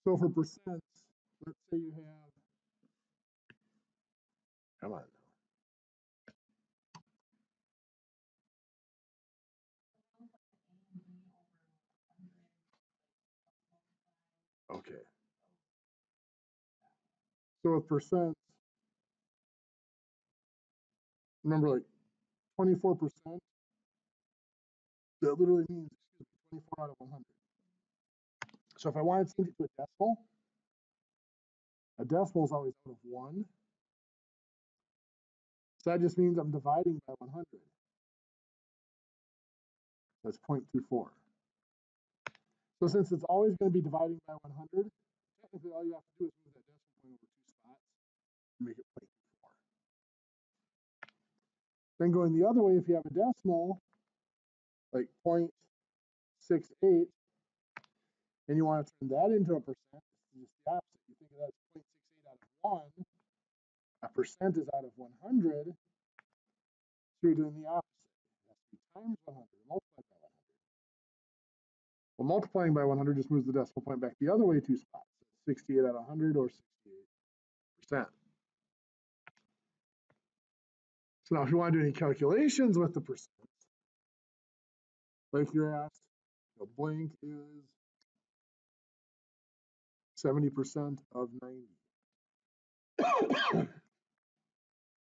So for percents, let's say you have, come on. Okay. So with percents, remember like 24%, that literally means, 24 out of 100. So if I wanted to change it to a decimal is always out of 1. So that just means I'm dividing by 100. That's 0.24. So since it's always going to be dividing by 100, technically all you have to do is move that decimal point over 2 spots and make it 0.24. Then going the other way, if you have a decimal, like 0.68, and you want to turn that into a percent, it's just the opposite. You think of that as 0.68 out of 1. A percent is out of 100, so you're doing the opposite. It has to be times 100, multiplied by 100. Well, multiplying by 100 just moves the decimal point back the other way 2 spots. 68 out of 100 or 68%. So now if you want to do any calculations with the percent, like you're asked, blank is 70% of 90.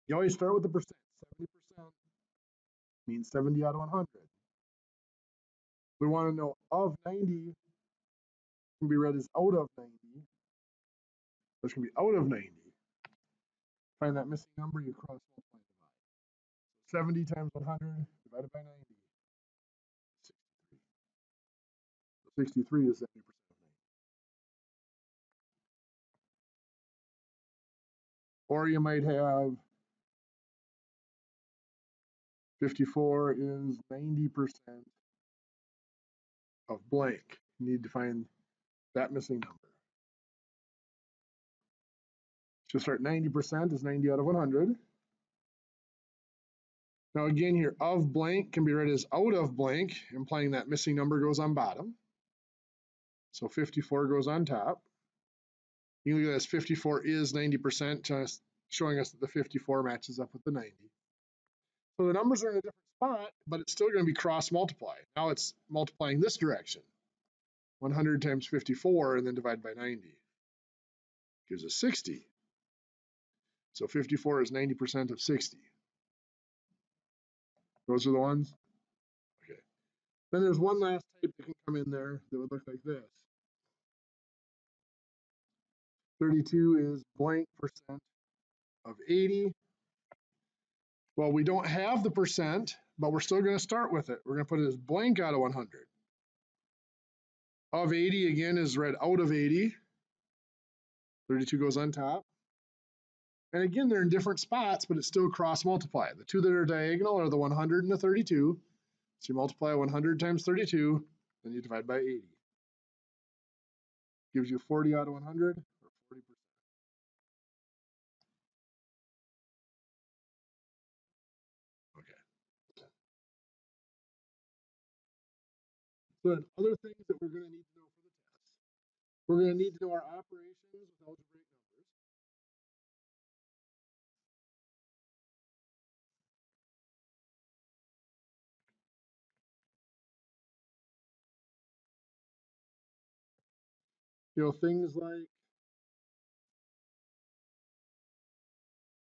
You always start with the percent. 70% means 70 out of 100. We want to know of 90 can be read as out of 90. This can be out of 90. Find that missing number, you cross multiply and divide. So 70 times 100 divided by 90. 63. So 63 is 70% of 90. Or you might have 54 is 90% of blank. You need to find that missing number. So start 90% is 90 out of 100. Now again here, of blank can be read as out of blank, implying that missing number goes on bottom. So 54 goes on top. You can look at this, 54 is 90%, just showing us that the 54 matches up with the 90. So the numbers are in a different spot, but it's still going to be cross multiply. Now it's multiplying this direction. 100 times 54 and then divide by 90. Gives us 60. So 54 is 90% of 60. Those are the ones? Okay. Then there's one last type that can come in there that would look like this. 32 is blank percent of 80. Well, we don't have the percent, but we're still going to start with it. We're going to put it as blank out of 100. Of 80 again is read out of 80. 32 goes on top. And again, they're in different spots, but it's still cross multiply. The two that are diagonal are the 100 and the 32. So you multiply 100 times 32, then you divide by 80. Gives you 40 out of 100, or 40%. Okay. So then other things that we're going to need to know for the test. We're going to need to know our operations with algebraic numbers. Things like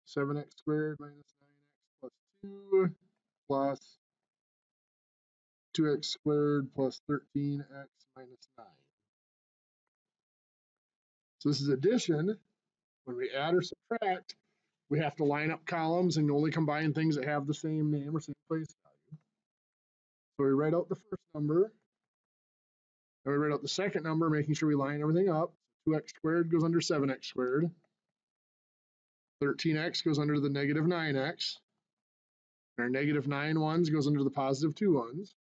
7x squared minus 9x plus 2 plus 2x squared plus 13x minus 9. So this is addition. When we add or subtract, we have to line up columns and only combine things that have the same name or same place value. So we write out the first number, and we write out the second number, making sure we line everything up. 2x squared goes under 7x squared. 13x goes under the negative 9x. And our negative 9 ones goes under the positive 2 ones.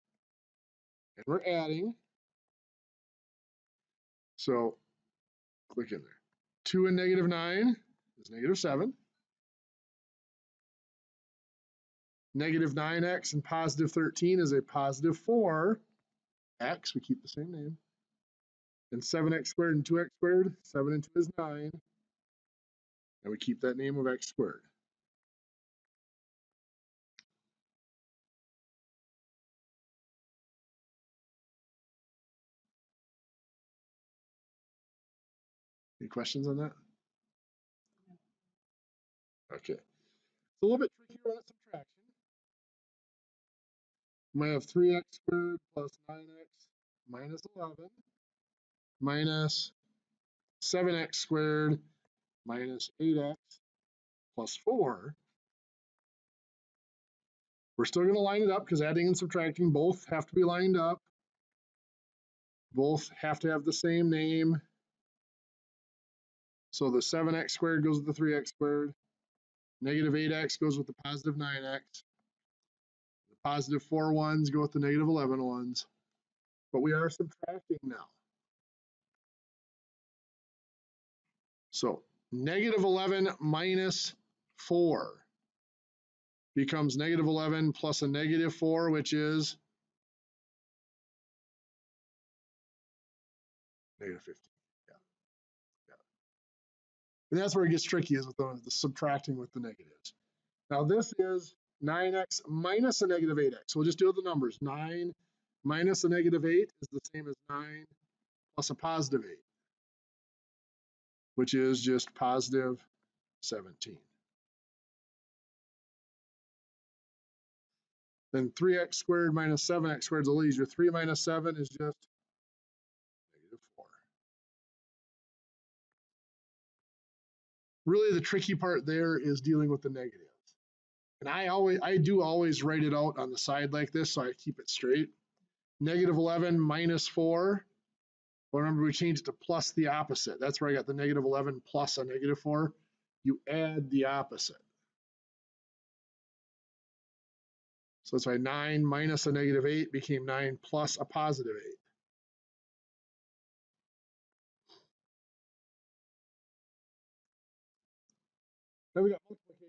And we're adding. So click in there. 2 and negative 9 is negative 7. Negative 9x and positive 13 is a positive 4x. We keep the same name. And 7x squared and 2x squared, 7 and 2 is 9. And we keep that name of x squared. Any questions on that? Okay. It's a little bit trickier on subtraction. We might have 3x squared plus 9x minus 11 minus 7x squared minus 8x plus 4. We're still going to line it up because adding and subtracting both have to be lined up. Both have to have the same name. So the 7x squared goes with the 3x squared. Negative 8x goes with the positive 9x. The positive 4 ones go with the negative 11 ones. But we are subtracting now. So negative 11 minus 4 becomes negative 11 plus a negative 4, which is negative 15. Yeah. Yeah. And that's where it gets tricky, is with the subtracting with the negatives. Now this is 9x minus a negative 8x. So we'll just deal with the numbers. 9 minus a negative 8 is the same as 9 plus a positive 8, which is just positive 17. Then 3x squared minus 7x squared is a little easier. 3 minus 7 is just negative 4. Really, the tricky part there is dealing with the negatives. And I do always write it out on the side like this, so I keep it straight. Negative 11 minus 4. But remember, we changed it to plus the opposite. That's where I got the negative 11 plus a negative 4. You add the opposite. So that's why 9 minus a negative 8 became 9 plus a positive 8. Then we got multiplication.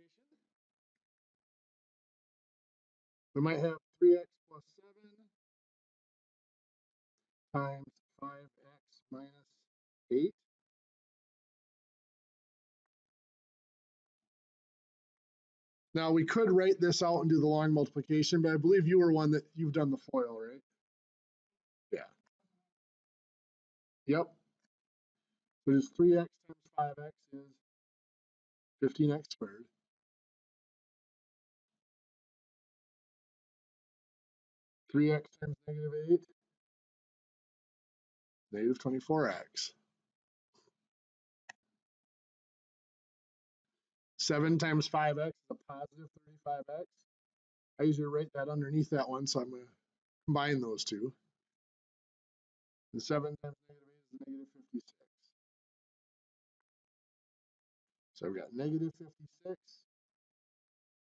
We might have 3x plus 7 times 5x minus 8. Now we could write this out and do the long multiplication, but I believe you were one that you've done the FOIL, right? Yeah. Yep. So just 3x times 5x is 15x squared. 3x times negative 8, negative 24x. 7 times 5x is a positive 35x. I usually write that underneath that one, so I'm going to combine those two. And 7 times negative 8 is negative 56. So I've got negative 56.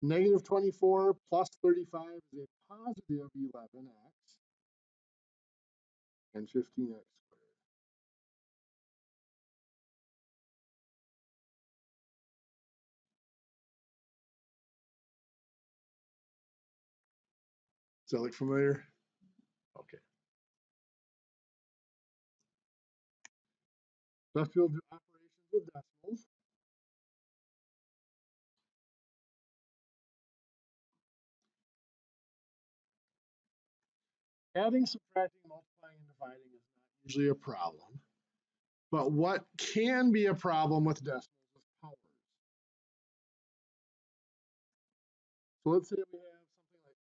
Negative 24 plus 35 is a positive 11x and 15x squared. Does that look familiar? Okay. Left field do operations with decimals. Adding, subtracting, multiplying, and dividing is not usually a problem. But what can be a problem with decimals is powers. So let's say we have something like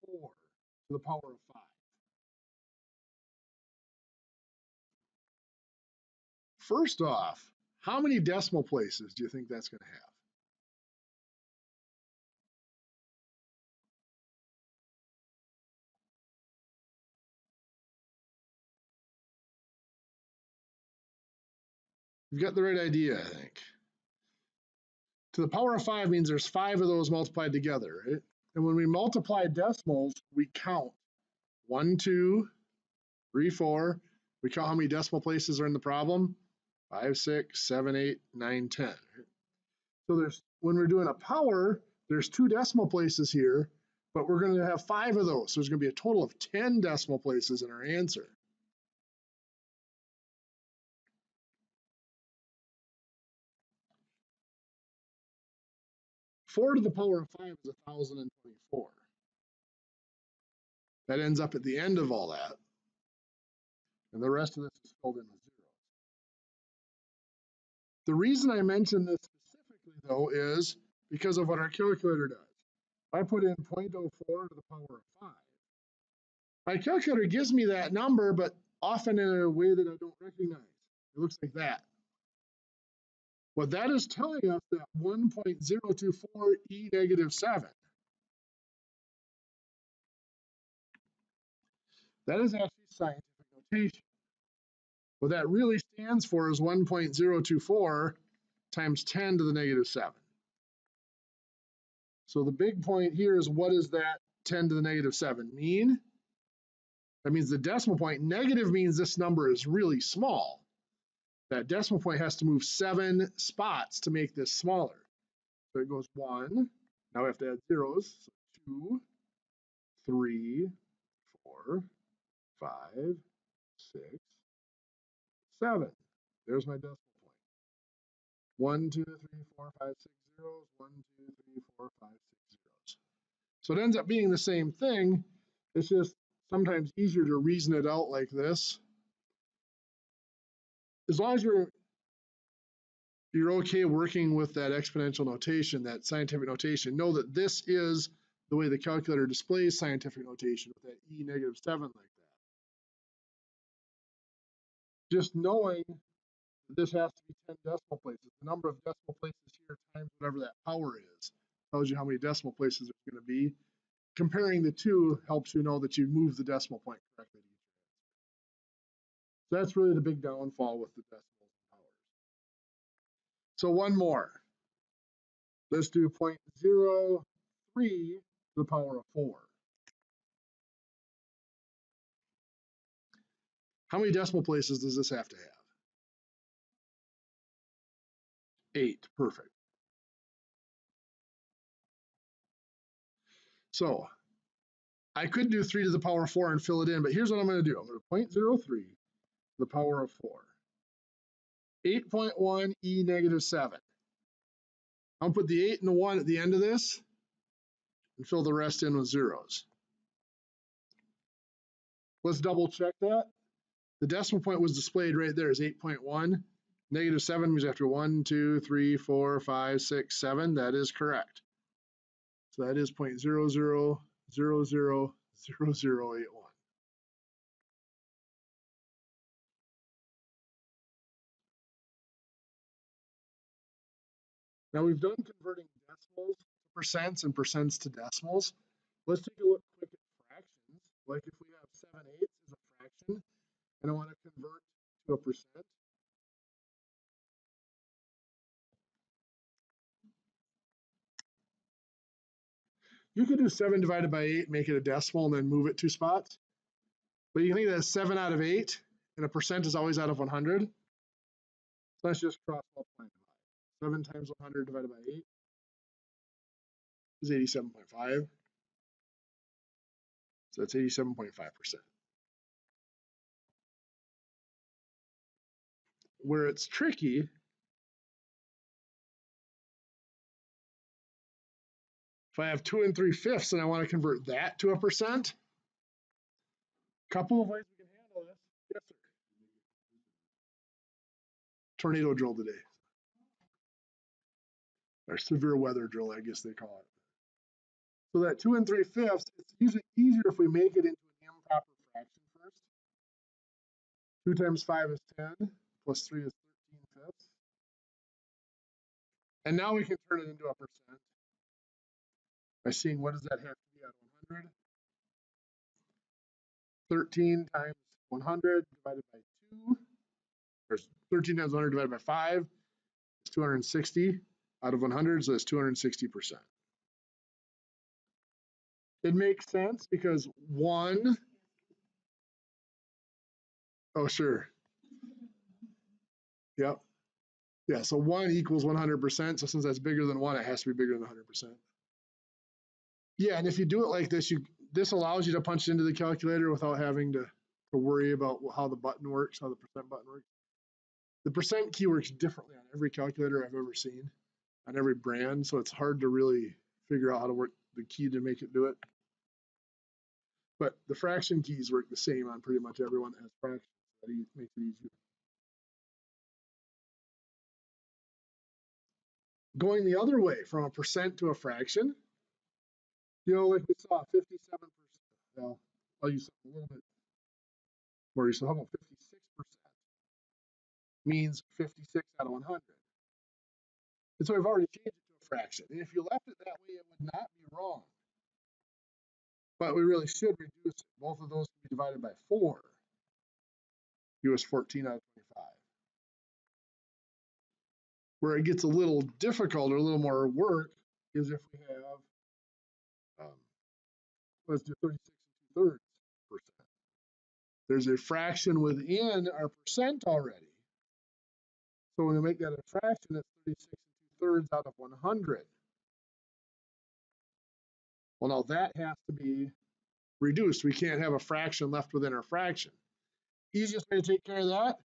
0.04 to the power of 5. First off, how many decimal places do you think that's going to have? You've got the right idea, I think. To the power of 5 means there's 5 of those multiplied together, right? And when we multiply decimals, we count 1, 2, 3, 4. We count how many decimal places are in the problem. 5, 6, 7, 8, 9, 10. So there's, when we're doing a power, there's 2 decimal places here, but we're going to have 5 of those. So there's going to be a total of 10 decimal places in our answer. 4 to the power of 5 is 1,024. That ends up at the end of all that. And the rest of this is filled in with zeros. The reason I mention this specifically, though, is because of what our calculator does. I put in 0.04 to the power of 5. My calculator gives me that number, but often in a way that I don't recognize. It looks like that. What that is telling us that 1.024 e negative 7, that is actually scientific notation. What that really stands for is 1.024 times 10 to the negative 7. So the big point here is, what does that 10 to the negative 7 mean? That means the decimal point. Negative means this number is really small. That decimal point has to move 7 spots to make this smaller. So it goes 1. Now we have to add zeros. So 2, 3, 4, 5, 6, 7. There's my decimal point. 1, 2, 3, 4, 5, 6 zeros. 1, 2, 3, 4, 5, 6 zeros. So it ends up being the same thing. It's just sometimes easier to reason it out like this. As long as you're okay working with that exponential notation, that scientific notation, know that this is the way the calculator displays scientific notation with that e negative 7 like that. Just knowing that this has to be 10 decimal places. The number of decimal places here times whatever that power is tells you how many decimal places there's going to be. Comparing the two helps you know that you move the decimal point correctly. So that's really the big downfall with the decimals and powers. So one more. Let's do 0.03 to the power of 4. How many decimal places does this have to have? 8, perfect. So I could do 3 to the power of 4 and fill it in, but here's what I'm going to do. I'm going to 0.03 to the power of 4. 8.1 e negative 7. I'll put the 8 and the 1 at the end of this and fill the rest in with zeros. Let's double check that. The decimal point was displayed right there as 8.1. Negative 7 means after 1, 2, 3, 4, 5, 6, 7. That is correct. So that is 0.00000081. Now we've done converting decimals to percents and percents to decimals. Let's take a look quick at fractions. Like if we have 7/8 as a fraction and I want to convert to a percent. You could do 7 divided by 8, make it a decimal, and then move it 2 spots. But you can think that 7 out of 8, and a percent is always out of 100. So let's just cross multiply. 7 times 100 divided by 8 is 87.5. So that's 87.5%. Where it's tricky, if I have 2 3/5 and I want to convert that to a percent, couple of ways we can handle this. Yes, sir. Tornado drill today. Or severe weather drill, I guess they call it. So that 2 3/5, it's usually easier if we make it into an improper fraction first. 2 times 5 is 10, plus 3 is 13/5. And now we can turn it into a percent by seeing what does that have to be out of 100. 13 times 100 divided by 2, or 13 times 100 divided by 5 is 260 out of 100, so that's 260%. It makes sense because 1, oh sure, yep. Yeah, so 1 equals 100%, so since that's bigger than 1, it has to be bigger than 100%. Yeah, and if you do it like this, this allows you to punch it into the calculator without having to worry about how the button works, how the percent button works. The percent key works differently on every calculator I've ever seen. on every brand, so it's hard to really figure out how to work the key to make it do it. But the fraction keys work the same on pretty much everyone that has fractions. That makes it easier. Going the other way from a percent to a fraction, like we saw 57%. Well, I'll use something a little bit more useful. How about 56%? Means 56 out of 100. And so I've already changed it to a fraction. And if you left it that way, it would not be wrong. But we really should reduce it. Both of those can be divided by 4. Give us 14 out of 25. Where it gets a little difficult or a little more work is if we have, let's do 36 2/3%. There's a fraction within our percent already. So when we make that a fraction, it's 36 2/3 out of 100. Well, now that has to be reduced. We can't have a fraction left within our fraction. Easiest way to take care of that,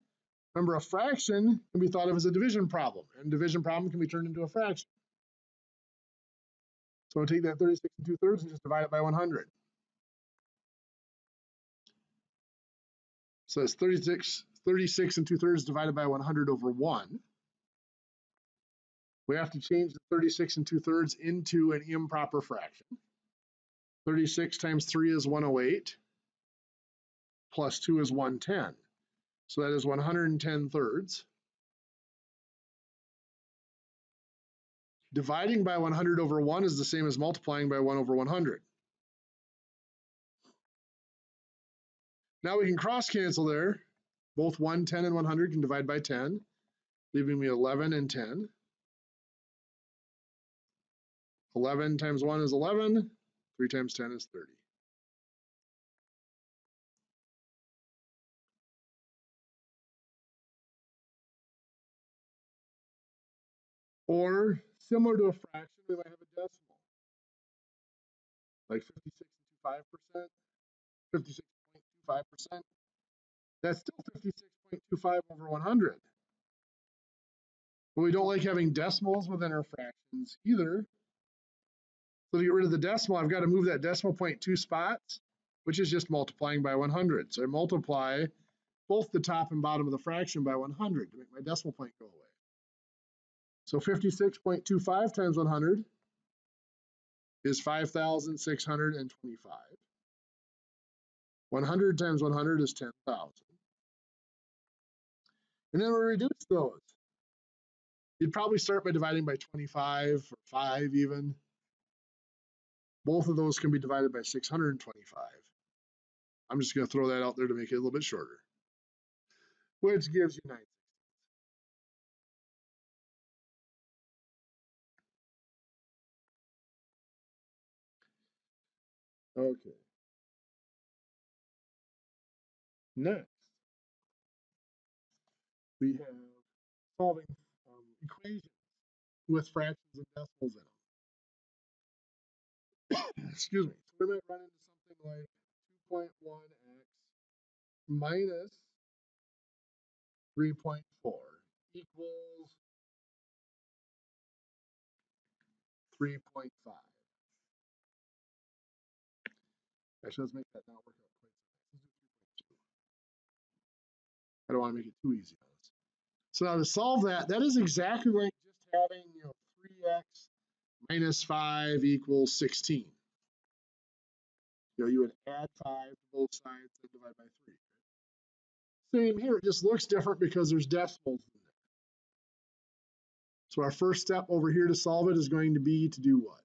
remember, a fraction can be thought of as a division problem, and division problem can be turned into a fraction. So we'll take that 36 2/3 and just divide it by 100. So it's 36 2/3 divided by 100 over 1. We have to change the 36 2/3 into an improper fraction. 36 times 3 is 108, plus 2 is 110. So that is 110 thirds. Dividing by 100 over 1 is the same as multiplying by 1 over 100. Now we can cross cancel there. Both 110 and 100 can divide by 10, leaving me 11 and 10. 11 times 1 is 11. 3 times 10 is 30. Or, similar to a fraction, we might have a decimal, like 56.25%, 56.25%. That's still 56.25 over 100. But we don't like having decimals within our fractions either. So to get rid of the decimal, I've got to move that decimal point 2 spots, which is just multiplying by 100. So I multiply both the top and bottom of the fraction by 100 to make my decimal point go away. So 56.25 times 100 is 5,625. 100 times 100 is 10,000. And then we reduce those. You'd probably start by dividing by 25 or 5 even. Both of those can be divided by 625. I'm just going to throw that out there to make it a little bit shorter, which gives you 9. Okay. Next, we have solving equations with fractions and decimals in them. Excuse me. So we might run into something like 2.1x minus 3.4 equals 3.5. Actually, let's make that not work out quite so nice. Let's do 3.2. I don't want to make it too easy on us. So now to solve that, that is exactly like just having 3x minus 5 equals 16. You would add 5 to both sides and divide by 3. Same here, it just looks different because there's decimals in there. So our first step over here to solve it is going to be to do what?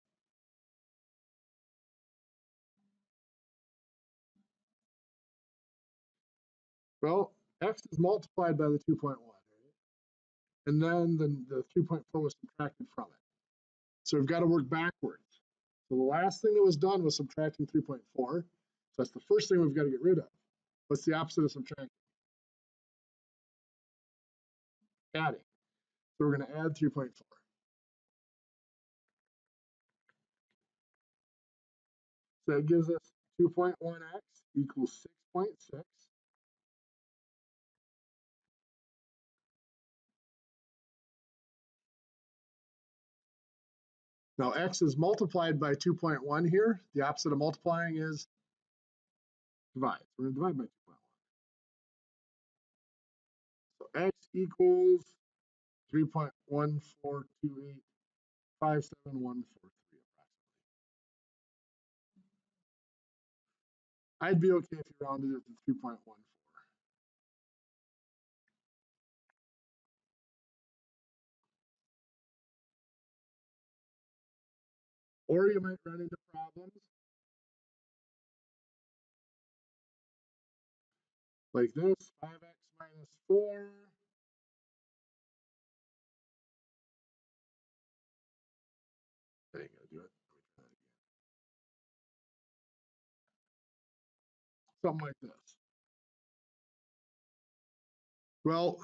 Well, x is multiplied by the 2.1, right? And then the 3.4 was subtracted from it. So we've got to work backwards. So the last thing that was done was subtracting 3.4. So that's the first thing we've got to get rid of. What's the opposite of subtracting? Adding. So we're going to add 3.4. So that gives us 2.1x equals 6.6. Now x is multiplied by 2.1 here. The opposite of multiplying is divide. We're going to divide by 2.1. So x equals 3.142857143 approximately. I'd be okay if you rounded it to 3.14. Or you might run into problems like this, 5x minus 4. I ain't gonna do it. Something like this. Well,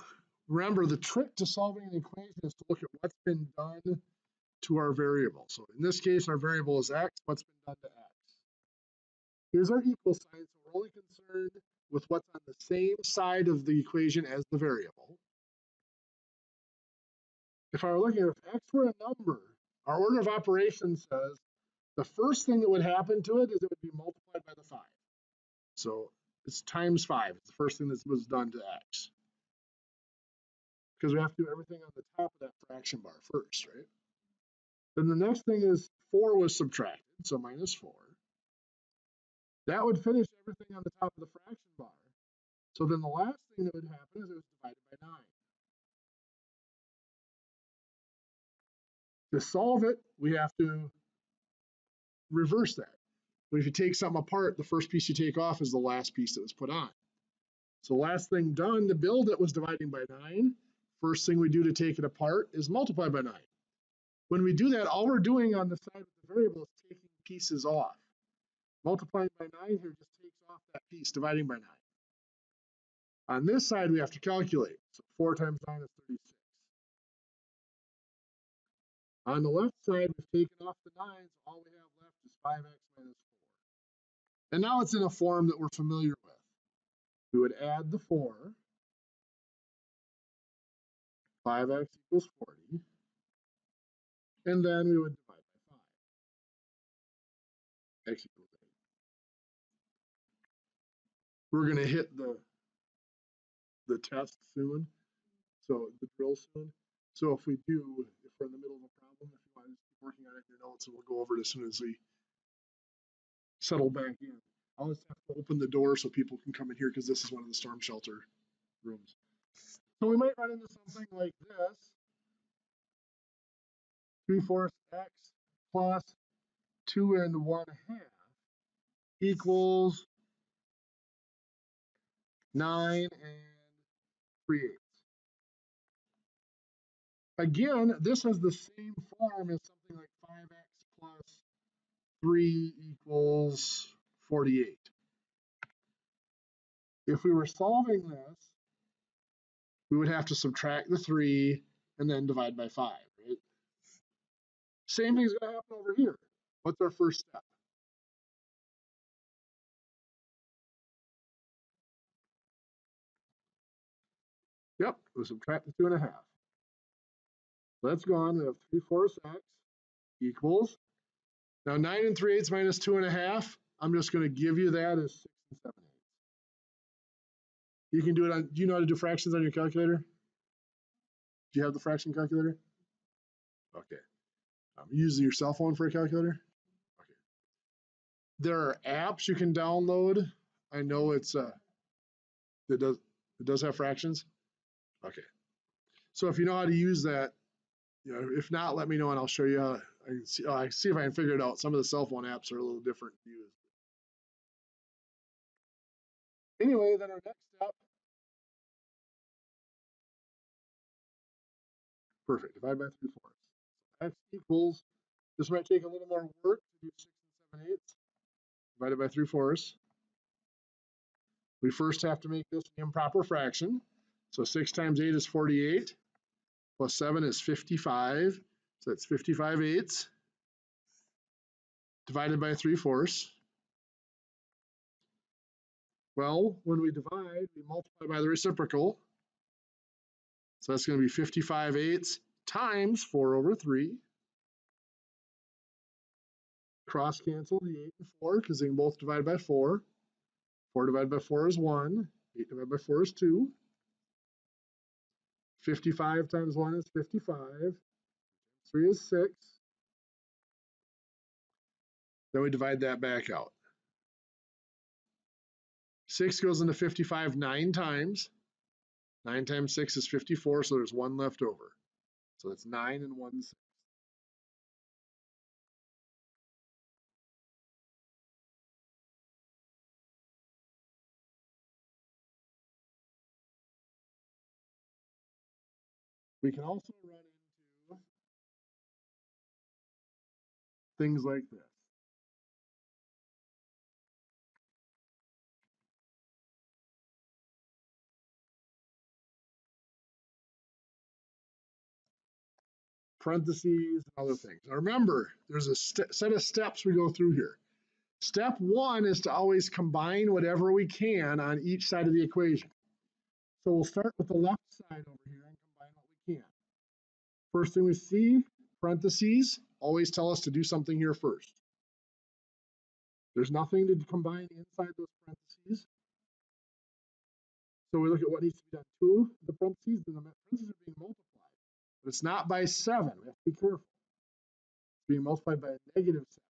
remember the trick to solving an equation is to look at what's been done to our variable. So in this case, our variable is x. What's been done to x? Here's our equal sign, so we're only concerned with what's on the same side of the equation as the variable. If I were looking at if x were a number, our order of operations says the first thing that would happen to it is it would be multiplied by the 5. So it's times 5. It's the first thing that was done to x. Because we have to do everything on the top of that fraction bar first, right? Then the next thing is 4 was subtracted, so minus 4. That would finish everything on the top of the fraction bar. So then the last thing that would happen is it was divided by 9. To solve it, we have to reverse that. But if you take something apart, the first piece you take off is the last piece that was put on. So the last thing done to build it was dividing by 9. First thing we do to take it apart is multiply by 9. When we do that, all we're doing on the side of the variable is taking pieces off. Multiplying by 9 here just takes off that piece, dividing by 9. On this side, we have to calculate. So 4 times 9 is 36. On the left side, we've taken off the 9s. All we have left is 5x minus 4. And now it's in a form that we're familiar with. We would add the 4. 5x equals 40. And then we would divide by 5. X equals 8. We're going to hit the test soon. So the drill soon. So if we're in the middle of a problem, if you want to just keep working on it in your notes, and we'll go over it as soon as we settle back in. I'll just have to open the door so people can come in here because this is one of the storm shelter rooms. So we might run into something like this. 3/4 x plus 2 1/2 equals 9 3/8. Again, this has the same form as something like 5x plus 3 equals 48. If we were solving this, we would have to subtract the 3 and then divide by 5, right? Same thing's going to happen over here. What's our first step? Yep, we'll subtract the 2 1/2. That's gone. We have 3/4 x equals. Now 9 3/8 minus 2 1/2. I'm just going to give you that as 6 7/8. You can do it on. Do you know how to do fractions on your calculator? Do you have the fraction calculator? Okay. Using your cell phone for a calculator? Okay. There are apps you can download. I know it does have fractions. Okay. So if you know how to use that, if not, let me know and I'll show you how. I see if I can figure it out. Some of the cell phone apps are a little different to use. Anyway, then our next step. Perfect. Divide by 3/4. X equals. This might take a little more work to do 6 7/8. Divided by 3/4. We first have to make this an improper fraction. So 6 times 8 is 48. Plus 7 is 55. So that's 55/8. Divided by 3/4. Well, when we divide, we multiply by the reciprocal. So that's going to be 55/8 times 4/3. Cross cancel the 8 and 4 because they can both divide by 4. 4 divided by 4 is 1. 8 divided by 4 is 2. 55 times 1 is 55. 3 is 6. Then we divide that back out. 6 goes into 55 9 times. 9 times 6 is 54, so there's 1 left over. So that's 9 and 1/6. We can also run into things like this. Parentheses and other things. Now remember, there's a set of steps we go through here. Step 1 is to always combine whatever we can on each side of the equation. So we'll start with the left side over here and combine what we can. First thing we see, parentheses, always tell us to do something here first. There's nothing to combine inside those parentheses. So we look at what needs to be done to the parentheses, and the parentheses are being multiplied. But it's not by 7. We have to be careful. It's being multiplied by a negative 7.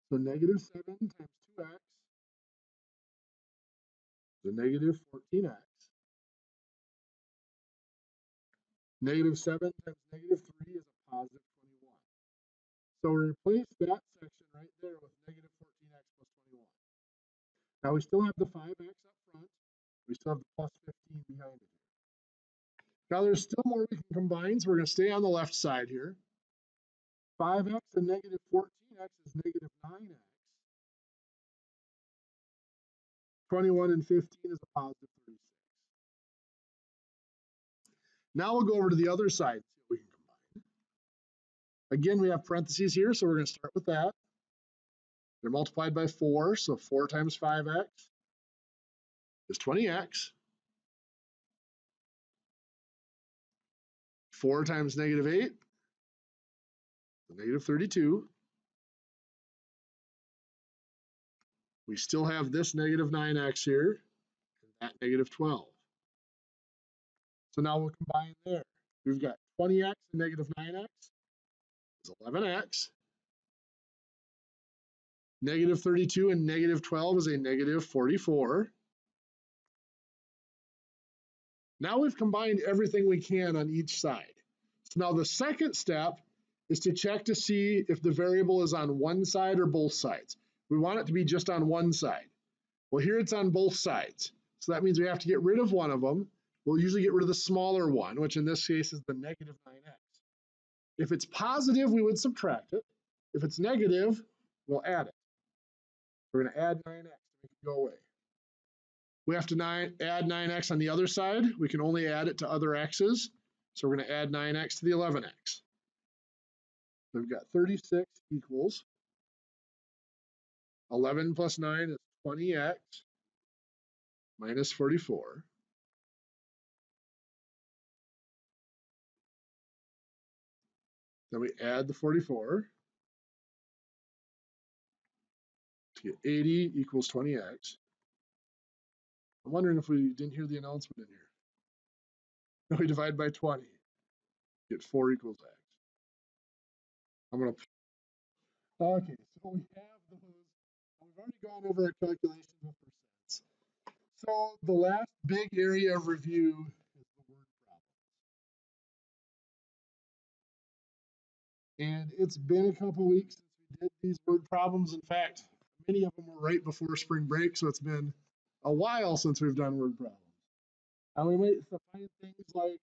So negative 7 times 2x is a negative 14x. Negative 7 times negative 3 is a positive 21. So we replace that section right there with negative 14x plus 21. Now we still have the 5x up front. We still have the plus 15 behind it. Now there's still more we can combine, so we're going to stay on the left side here. 5x and negative 14x is negative 9x. 21 and 15 is a positive 36. Now we'll go over to the other side and see what we can combine. Again, we have parentheses here, so we're going to start with that. They're multiplied by 4, so 4 times 5x is 20x. 4 times negative 8 is negative 32. We still have this negative 9x here, and that negative 12. So now we'll combine there. We've got 20x and negative 9x is 11x. Negative 32 and negative 12 is a negative 44. Now we've combined everything we can on each side. So now the second step is to check to see if the variable is on one side or both sides. We want it to be just on one side. Well, here it's on both sides. So that means we have to get rid of one of them. We'll usually get rid of the smaller one, which in this case is the negative 9x. If it's positive, we would subtract it. If it's negative, we'll add it. We're going to add 9x to make it go away. We have to add 9x on the other side. We can only add it to other x's. So we're going to add 9x to the 11x. We've got 36 equals 11 plus 9 is 20x minus 44. Then we add the 44 to get 80 equals 20x. I'm wondering if we didn't hear the announcement in here. Now we divide by 20, get 4 equals x. I'm going to, okay, so we have those. We've already gone over our calculations of percents. So the last big area of review is the word problems. And it's been a couple weeks since we did these word problems. In fact, many of them were right before spring break, so it's been a while since we've done word problems. And we might find things like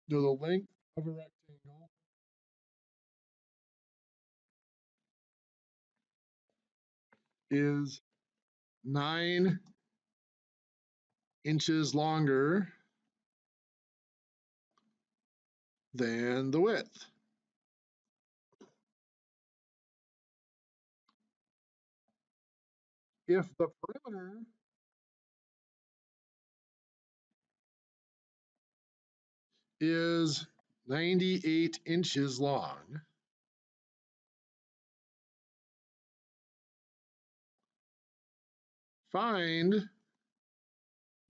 the length of a rectangle is 9 inches longer than the width. If the perimeter is 98 inches long. Find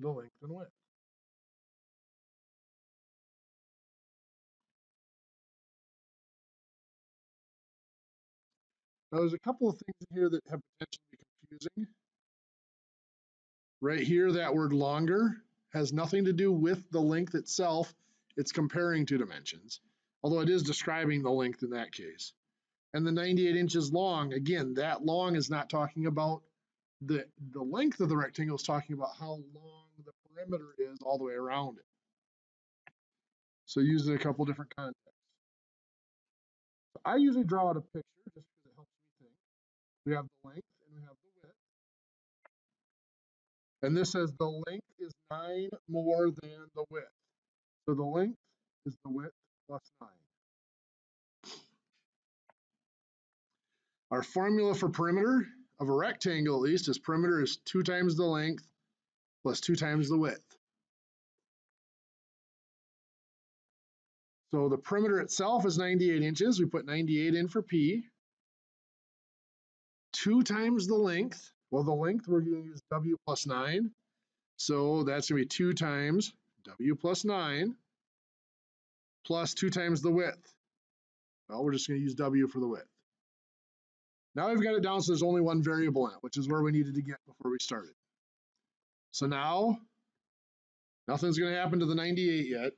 the length and width. Now there's a couple of things in here that have potential to be confusing. Right here, that word longer has nothing to do with the length itself. It's comparing two dimensions, although it is describing the length in that case. And the 98 inches long, again, that long is not talking about the length of the rectangle, is talking about how long the perimeter is all the way around it. So use it in a couple different contexts. So I usually draw out a picture just because it helps me think. We have the length and we have the width. And this says the length is 9 more than the width. So the length is the width plus 9. Our formula for perimeter of a rectangle, at least, is perimeter is 2 times the length plus 2 times the width. So the perimeter itself is 98 inches. We put 98 in for P. 2 times the length. Well, the length, we're going to use W plus 9. So that's going to be 2 times W plus 9 plus 2 times the width. Well, we're just going to use W for the width. Now we've got it down so there's only one variable in it, which is where we needed to get before we started. So now, nothing's going to happen to the 98 yet.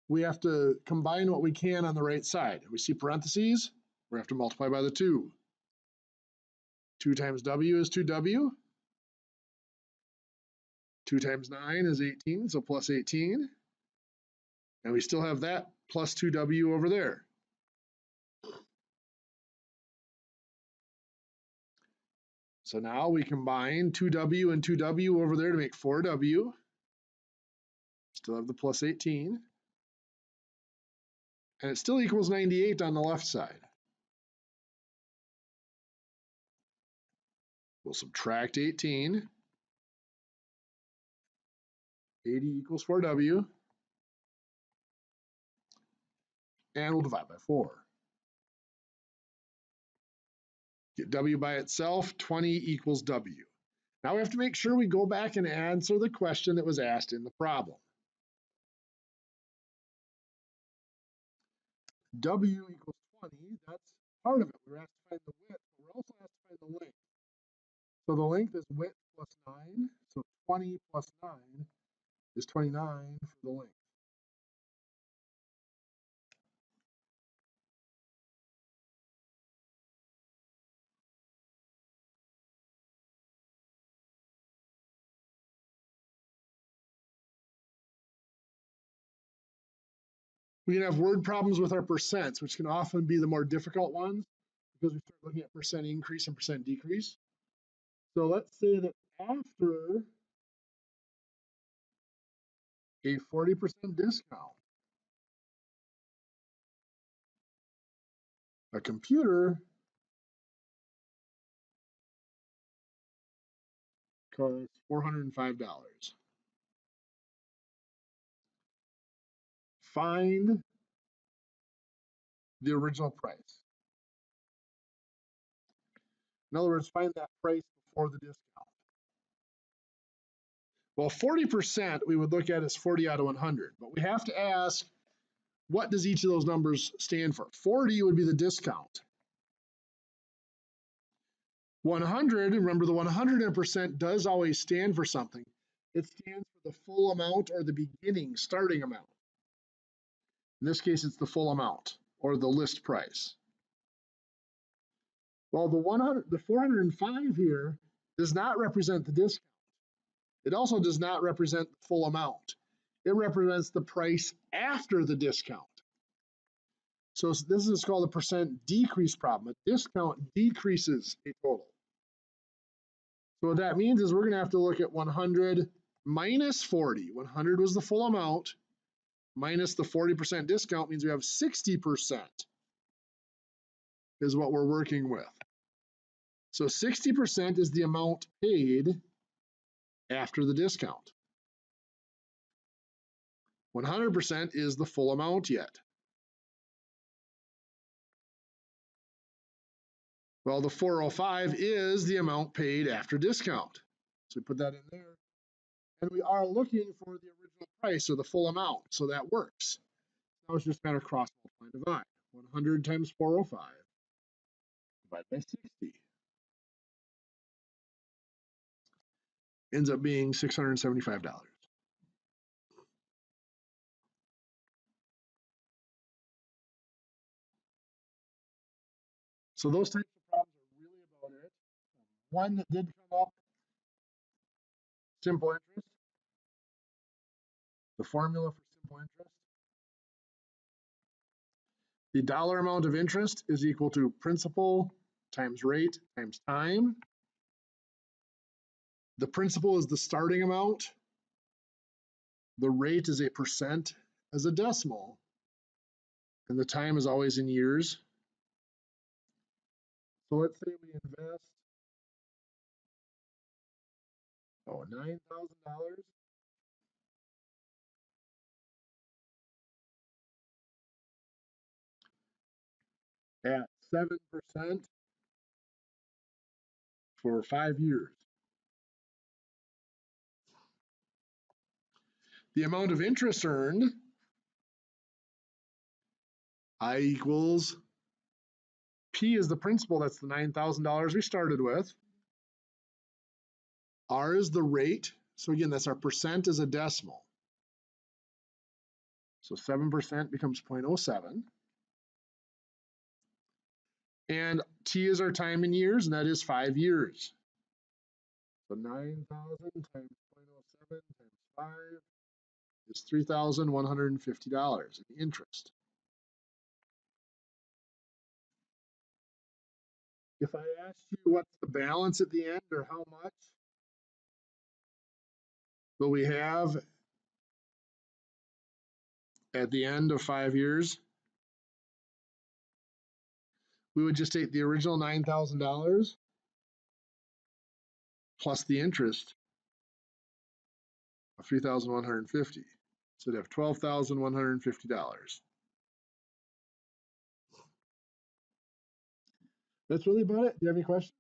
We have to combine what we can on the right side. We see parentheses, we have to multiply by the 2. 2 times W is 2W. 2 times 9 is 18, so plus 18. And we still have that plus 2W over there. So now we combine 2W and 2W over there to make 4W. Still have the plus 18. And it still equals 98 on the left side. We'll subtract 18. 80 equals 4W. And we'll divide by 4. Get W by itself, 20 equals W. Now we have to make sure we go back and answer the question that was asked in the problem. W equals 20, that's part of it. We're asked to find the width, but we're also asked to find the length. So the length is width plus 9, so 20 plus 9 is 29 for the length. We can have word problems with our percents, which can often be the more difficult ones because we start looking at percent increase and percent decrease. So let's say that after a 40% discount, a computer costs $405. Find the original price. In other words, find that price before the discount. Well, 40% we would look at as 40 out of 100, but we have to ask, what does each of those numbers stand for? 40 would be the discount. 100, remember the 100% does always stand for something. It stands for the full amount or the beginning, starting amount. In this case, it's the full amount or the list price. Well, the 405 here does not represent the discount. It also does not represent the full amount. It represents the price after the discount. So this is called a percent decrease problem. A discount decreases a total. So what that means is we're going to have to look at 100 minus 40. 100 was the full amount. Minus the 40% discount means we have 60% is what we're working with. So 60% is the amount paid after the discount. 100% is the full amount yet. Well, the 405 is the amount paid after discount. So we put that in there. And we are looking for the original price or the full amount, so that works. Now it's just a matter of cross multiply and divide. 100 times 405 divided by 60. Ends up being $675. So those types of problems are really about it. One that did come up, simple interest. The formula for simple interest. The dollar amount of interest is equal to principal times rate times time. The principal is the starting amount. The rate is a percent as a decimal. And the time is always in years. So let's say we invest $9,000 at 7% for 5 years. The amount of interest earned, I equals P is the principal, that's the $9,000 we started with. R is the rate, so again, that's our percent as a decimal. So 7% becomes 0.07. And T is our time in years, and that is 5 years. So 9,000 times 0.07 times 5 is $3,150 in interest. If I asked you what's the balance at the end or how much will we have at the end of 5 years, we would just take the original $9,000 plus the interest of $3,150. So we'd have $12,150. That's really about it. Do you have any questions?